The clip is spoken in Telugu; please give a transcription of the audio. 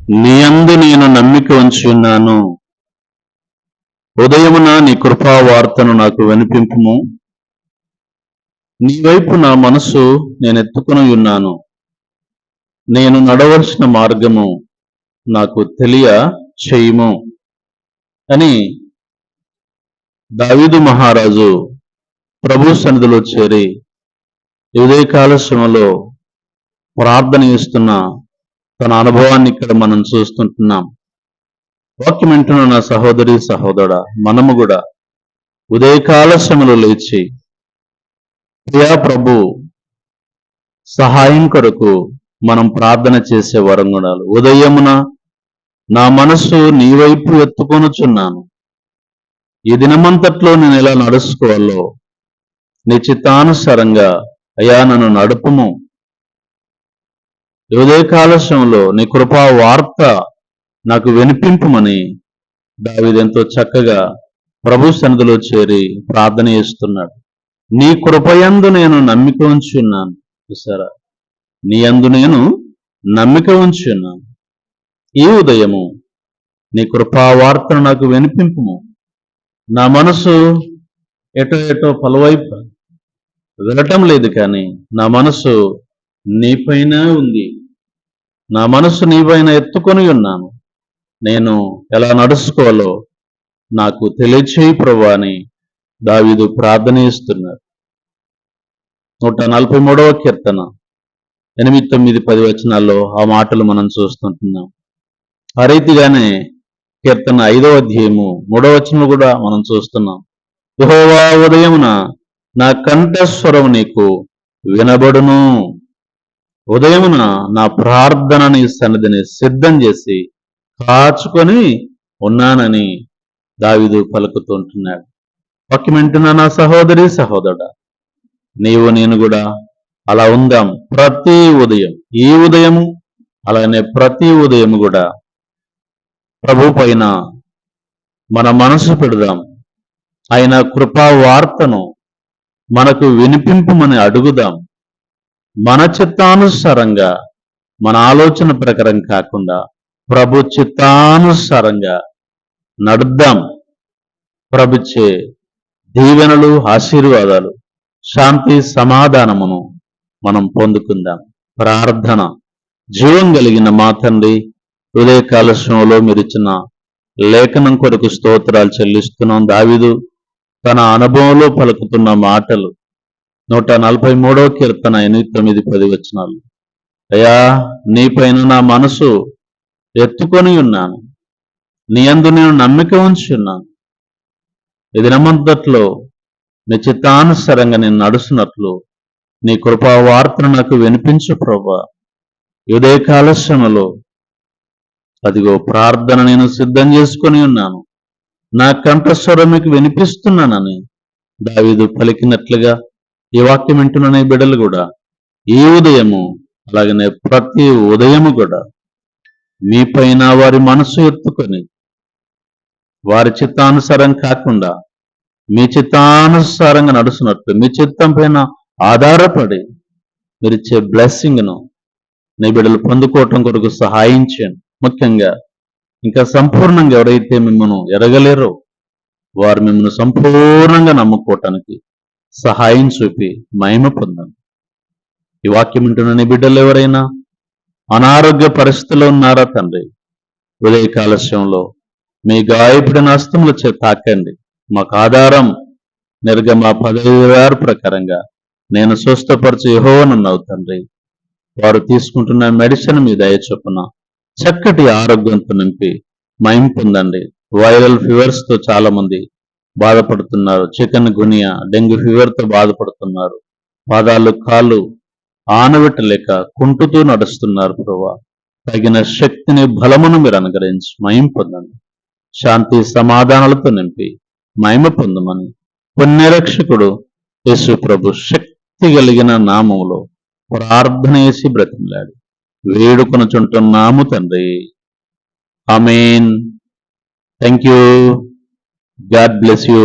నీ యందు నేను నమ్మిక ఉంచి ఉన్నాను. ఉదయమున నీ కృపా వార్తను నాకు వినిపింపుము. నీ వైపు నా మనసు నేను ఎత్తుకుని ఉన్నాను. నేను నడవలసిన మార్గము నాకు తెలియ చేయుము అని దావీదు మహారాజు ప్రభు సన్నిధిలో చేరి ఉదయకాల శ్రమలో ప్రార్థన చేస్తున్న తన అనుభవాన్ని ఇక్కడ మనం చూస్తుంటున్నాం. వాక్యం వింటున్న నా సహోదరి సహోదరుడా, మనము కూడా ఉదయకాల శ్రమలో లేచి ప్రియా ప్రభు సహాయం కొరకు మనం ప్రార్థన చేసే వరం ఉండాలి. ఉదయమున నా మనసు నీ వైపు ఎత్తుకొనుచున్నాను. ఈ దినమంతట్లో నేను ఎలా నడుచుకోవాలో నీ చిత్తానుసారంగా అయ్యా నన్ను నడుపుము. ఉదయకాల శ్రమలో నీ కృపా వార్త నాకు వినిపింపుమని దావీదు ఎంతో చక్కగా ప్రభు సన్నిధిలో చేరి ప్రార్థన చేస్తున్నాడు. నీ కృపయందు నేను నమ్మిక ఉంచి ఉన్నాను. చూసారా, నీ యందు నేను నమ్మిక ఉంచి ఉన్నాను. ఈ ఉదయము నీ కృపా వార్తను నాకు వినిపింపుము. నా మనసు ఎటో పలువైపు వెళ్ళటం లేదు, కానీ నా మనసు నీపైన ఉంది. నా మనసు నీపైన ఎత్తుకొని ఉన్నాను. నేను ఎలా నడుచుకోవాలో నాకు తెలియచేయి ప్రభువా అని దావీదు ప్రార్థన చేస్తున్నాడు. 143వ కీర్తన 8, 9, 10 వచనాల్లో ఆ మాటలు మనం చూస్తుంటున్నాం. ఆ రీతిగానే కీర్తన 5వ అధ్యాయము 3వ వచనం కూడా మనం చూస్తున్నాం. యెహోవా ఉదయమున నా కంఠస్వరం నీకు వినబడును. ఉదయమున నా ప్రార్థన నీ సన్నిధిని సిద్ధం చేసి కాచుకొని ఉన్నానని దావీదు పలుకుతుంటున్నాడు. వాక్యం వింటున్న నా సహోదరి సహోదరుడా, నీవు నేను కూడా అలా ఉందాం. ప్రతి ఉదయం, ఈ ఉదయము అలానే ప్రతి ఉదయం కూడా ప్రభు పైన మన మనసు పెడదాం. ఆయన కృపా వార్తను మనకు వినిపింపమని అడుగుదాం. మన చిత్తానుసారంగా, మన ఆలోచన ప్రకారం కాకుండా ప్రభు చిత్తానుసారంగా నడుద్దాం. ప్రభుచే దీవెనలు, ఆశీర్వాదాలు, శాంతి, సమాధానమును మనం పొందుకుందాం. ప్రార్థన. జీవం కలిగిన మా తండ్రి, ఉదయకాల శ్రమలో మీరు ఇచ్చిన లేఖనం కొరకు స్తోత్రాలు చెల్లిస్తున్నాం. దావీదు తన అనుభవంలో పలుకుతున్న మాటలు 143వ కీర్తన 8, 9, 10 వచనాలు. అయ్యా, నీపైన నా మనసు ఎత్తుకొని ఉన్నాను. నీ యందు నేను నమ్మిక ఉంచి ఉన్నాను. ఈ దినమంతట్లో నీ చిత్తానుసారంగా నేను నడుస్తున్నట్లు నీ కృపా వార్తను నాకు వినిపించు ప్రభువా. ఉదయకాల శ్రమలో అదిగో ప్రార్థన నేను సిద్ధం చేసుకొని ఉన్నాను. నా కంఠస్వరం మీకు వినిపిస్తున్నానని దావీదు పలికినట్లుగా ఈ వాక్యం వింటున్న బిడ్డలు కూడా ఈ ఉదయము, అలాగనే ప్రతి ఉదయము కూడా మీపైన వారి మనసు ఎత్తుకొని వారి చిత్తానుసారం కాకుండా మీ చిత్తానుసారంగా నడుస్తున్నట్లు మీ చిత్తం పైన ఆధారపడి మీరిచ్చే బ్లెస్సింగ్ను నీ బిడ్డలు పొందుకోవటం కొరకు సహాయం చేయండి. ముఖ్యంగా ఇంకా సంపూర్ణంగా ఎవరైతే మిమ్మల్ని ఎరగలేరో వారు మిమ్మల్ని సంపూర్ణంగా నమ్ముకోవటానికి సహాయం చూపి మహిమ పొందండి. ఈ వాక్యం వింటున్న నీ బిడ్డలు ఎవరైనా అనారోగ్య పరిస్థితిలో ఉన్నారా తండ్రి, ఉదయకాల శ్రమలో మీ గాయపడిన హస్తముల చేత తాకండి. మాకు ఆధారం నిర్గమ 16 ప్రకారంగా నేను స్వస్థపరిచే యెహోవానన్నావు తండ్రి. వారు తీసుకుంటున్న మెడిసిన్ మీ దయ చొప్పున చక్కటి ఆరోగ్యంతో నింపి మహిమ పొందండి. వైరల్ ఫీవర్స్ తో చాలా మంది బాధపడుతున్నారు. చికెన్ గునియా, డెంగ్యూ ఫీవర్ తో బాధపడుతున్నారు. పాదాలు, కాళ్ళు ఆనబెట్టలేక కుంటుతూ నడుస్తున్నారు. ప్రభువా, తగిన శక్తిని, బలమును మీరు అనుగ్రహించి మహిమ పొందండి. శాంతి సమాధానాలతో నింపి మహిమ పొందమని పుణ్యరక్షకుడు యేసు ప్రభు శక్తి కలిగిన నామములో ప్రార్థన చేసి బ్రతిమలాడి వేడుకొనుచుంటున్నాము తండ్రి. ఆమేన్. Thank you. God bless you.